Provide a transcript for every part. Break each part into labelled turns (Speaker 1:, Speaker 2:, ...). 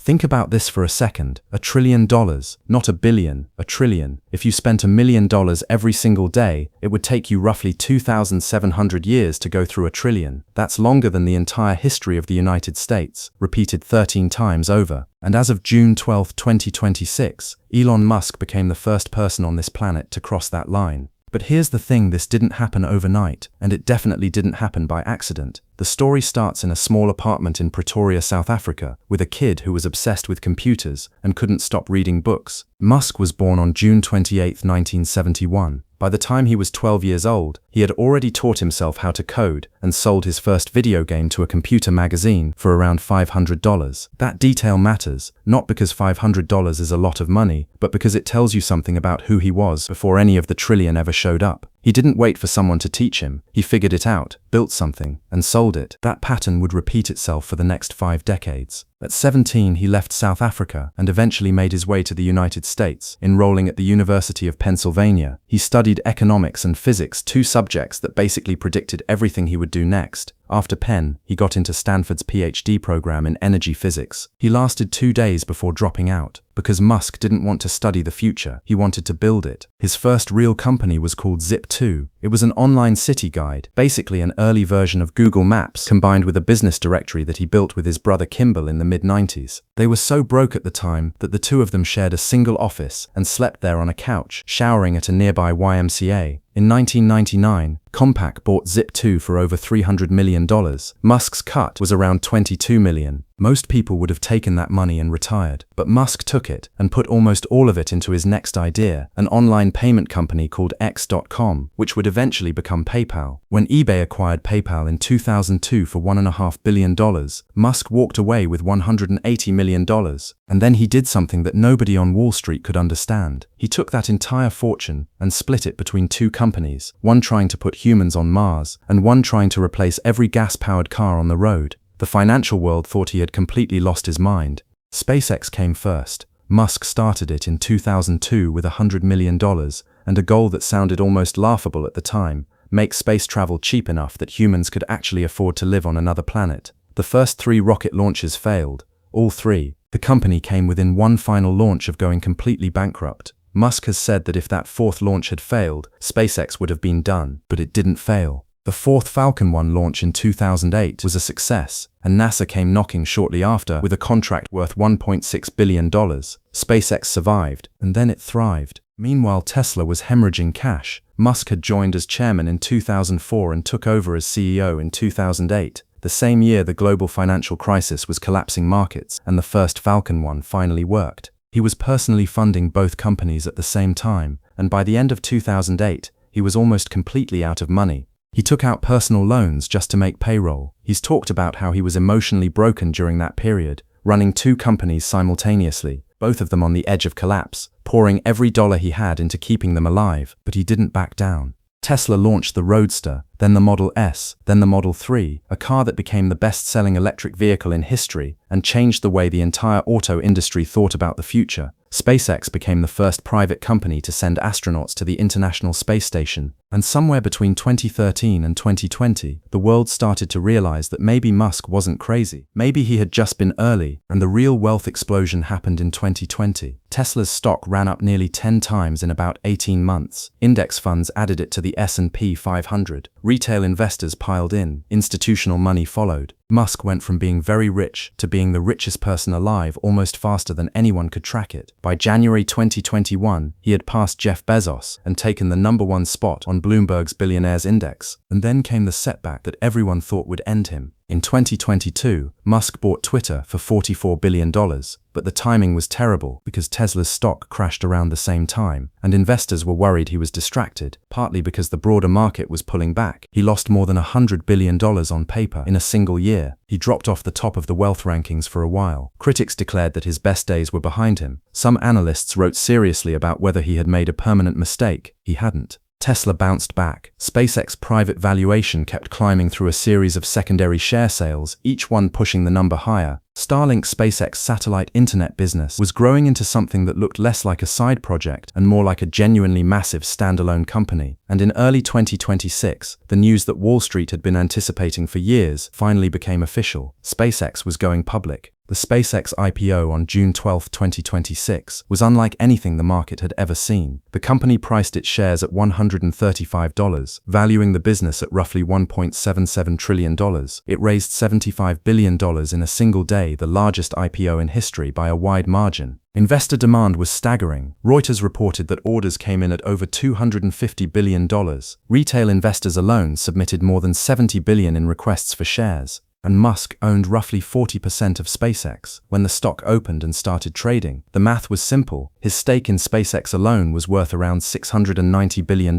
Speaker 1: Think about this for a second. $1 trillion, not a billion, a trillion. If you spent $1 million every single day, it would take you roughly 2,700 years to go through $1 trillion. That's longer than the entire history of the United States, repeated 13 times over. And as of June 12, 2026, Elon Musk became the first person on this planet to cross that line. But here's the thing, this didn't happen overnight, and it definitely didn't happen by accident. The story starts in a small apartment in Pretoria, South Africa, with a kid who was obsessed with computers and couldn't stop reading books. Musk was born on June 28, 1971. By the time he was 12 years old, he had already taught himself how to code and sold his first video game to a computer magazine for around $500. That detail matters, not because $500 is a lot of money, but because it tells you something about who he was before any of the trillion ever showed up. He didn't wait for someone to teach him. He figured it out, built something, and sold it. That pattern would repeat itself for the next 5 decades. At 17, he left South Africa and eventually made his way to the United States, enrolling at the University of Pennsylvania. He studied economics and physics, 2 subjects that basically predicted everything he would do next. After Penn, he got into Stanford's PhD program in energy physics. He lasted 2 days before dropping out, because Musk didn't want to study the future, he wanted to build it. His first real company was called Zip2. It was an online city guide, basically an early version of Google Maps, combined with a business directory that he built with his brother Kimball in the mid-90s. They were so broke at the time that the 2 of them shared a single office and slept there on a couch, showering at a nearby YMCA. In 1999, Compaq bought Zip2 for over $300 million. Musk's cut was around $22 million. Most people would have taken that money and retired, but Musk took it and put almost all of it into his next idea, an online payment company called X.com, which would eventually become PayPal. When eBay acquired PayPal in 2002 for $1.5 billion, Musk walked away with $180 million. And then he did something that nobody on Wall Street could understand. He took that entire fortune and split it between 2 companies, one trying to put humans on Mars and one trying to replace every gas-powered car on the road. The financial world thought he had completely lost his mind. SpaceX came first. Musk started it in 2002 with $100 million and a goal that sounded almost laughable at the time: make space travel cheap enough that humans could actually afford to live on another planet. The first 3 rocket launches failed. All 3. The company came within one final launch of going completely bankrupt. Musk has said that if that 4th launch had failed, SpaceX would have been done, but it didn't fail. The 4th Falcon 1 launch in 2008 was a success, and NASA came knocking shortly after with a contract worth $1.6 billion. SpaceX survived, and then it thrived. Meanwhile, Tesla was hemorrhaging cash. Musk had joined as chairman in 2004 and took over as CEO in 2008. The same year, the global financial crisis was collapsing markets, and the first Falcon 1 finally worked. He was personally funding both companies at the same time, and by the end of 2008, he was almost completely out of money. He took out personal loans just to make payroll. He's talked about how he was emotionally broken during that period, running 2 companies simultaneously, both of them on the edge of collapse, pouring every dollar he had into keeping them alive, but he didn't back down. Tesla launched the Roadster, then the Model S, then the Model 3, a car that became the best-selling electric vehicle in history and changed the way the entire auto industry thought about the future. SpaceX became the first private company to send astronauts to the International Space Station, and somewhere between 2013 and 2020, the world started to realize that maybe Musk wasn't crazy. Maybe he had just been early, and the real wealth explosion happened in 2020. Tesla's stock ran up nearly 10 times in about 18 months. Index funds added it to the S&P 500. Retail investors piled in. Institutional money followed. Musk went from being very rich to being the richest person alive almost faster than anyone could track it. By January 2021, he had passed Jeff Bezos and taken the #1 spot on Bloomberg's Billionaires Index. And then came the setback that everyone thought would end him. In 2022, Musk bought Twitter for $44 billion, but the timing was terrible because Tesla's stock crashed around the same time, and investors were worried he was distracted, partly because the broader market was pulling back. He lost more than $100 billion on paper in a single year. He dropped off the top of the wealth rankings for a while. Critics declared that his best days were behind him. Some analysts wrote seriously about whether he had made a permanent mistake. He hadn't. Tesla bounced back. SpaceX private valuation kept climbing through a series of secondary share sales, each one pushing the number higher. Starlink's SpaceX satellite internet business was growing into something that looked less like a side project and more like a genuinely massive standalone company. And in early 2026, the news that Wall Street had been anticipating for years finally became official. SpaceX was going public. The SpaceX IPO on June 12, 2026 was unlike anything the market had ever seen. The company priced its shares at $135, valuing the business at roughly $1.77 trillion. It raised $75 billion in a single day, the largest IPO in history by a wide margin. Investor demand was staggering. Reuters reported that orders came in at over $250 billion. Retail investors alone submitted more than $70 billion in requests for shares. And Musk owned roughly 40% of SpaceX. When the stock opened and started trading, the math was simple. His stake in SpaceX alone was worth around $690 billion.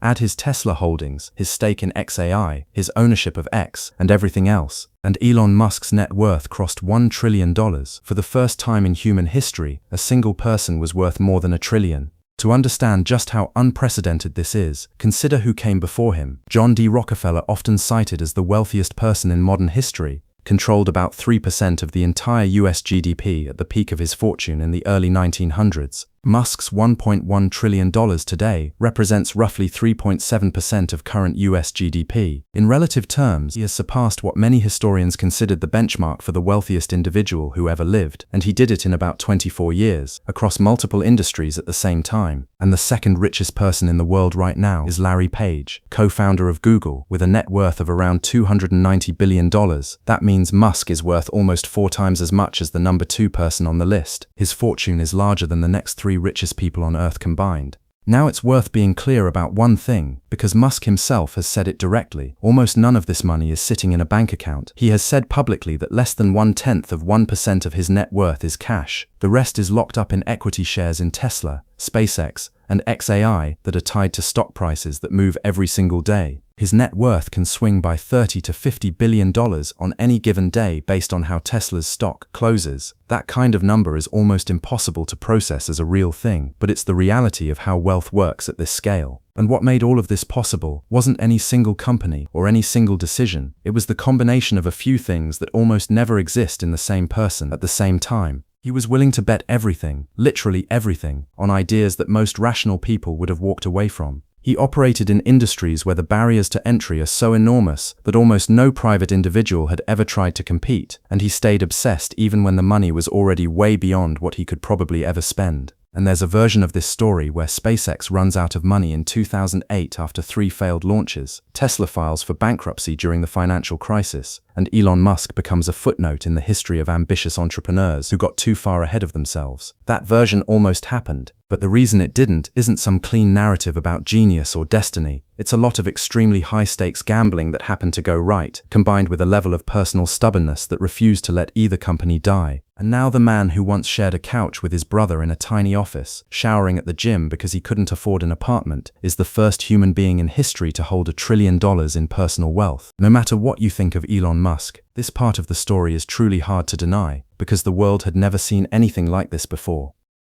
Speaker 1: Add his Tesla holdings, his stake in XAI, his ownership of X, and everything else, and Elon Musk's net worth crossed $1 trillion. For the first time in human history, a single person was worth more than $1 trillion. To understand just how unprecedented this is, consider who came before him. John D. Rockefeller, often cited as the wealthiest person in modern history, controlled about 3% of the entire US GDP at the peak of his fortune in the early 1900s. Musk's $1.1 trillion today represents roughly 3.7% of current US GDP. In relative terms, he has surpassed what many historians considered the benchmark for the wealthiest individual who ever lived, and he did it in about 24 years, across multiple industries at the same time. And the second richest person in the world right now is Larry Page, co-founder of Google, with a net worth of around $290 billion. That means Musk is worth almost 4 times as much as the number 2 person on the list. His fortune is larger than the next 3 richest people on Earth combined. Now it's worth being clear about one thing, because Musk himself has said it directly. Almost none of this money is sitting in a bank account. He has said publicly that less than 1/10% of his net worth is cash. The rest is locked up in equity shares in Tesla, SpaceX, and XAI that are tied to stock prices that move every single day. His net worth can swing by $30 to $50 billion on any given day based on how Tesla's stock closes. That kind of number is almost impossible to process as a real thing, but it's the reality of how wealth works at this scale. And what made all of this possible wasn't any single company or any single decision. It was the combination of a few things that almost never exist in the same person at the same time. He was willing to bet everything, literally everything, on ideas that most rational people would have walked away from. He operated in industries where the barriers to entry are so enormous that almost no private individual had ever tried to compete, and he stayed obsessed even when the money was already way beyond what he could probably ever spend. And there's a version of this story where SpaceX runs out of money in 2008 after 3 failed launches, Tesla files for bankruptcy during the financial crisis, and Elon Musk becomes a footnote in the history of ambitious entrepreneurs who got too far ahead of themselves. That version almost happened, but the reason it didn't isn't some clean narrative about genius or destiny. It's a lot of extremely high-stakes gambling that happened to go right, combined with a level of personal stubbornness that refused to let either company die. And now the man who once shared a couch with his brother in a tiny office, showering at the gym because he couldn't afford an apartment, is the first human being in history to hold $1 trillion in personal wealth. No matter what you think of Elon Musk, this part of the story is truly hard to deny, because the world had never seen anything like this before.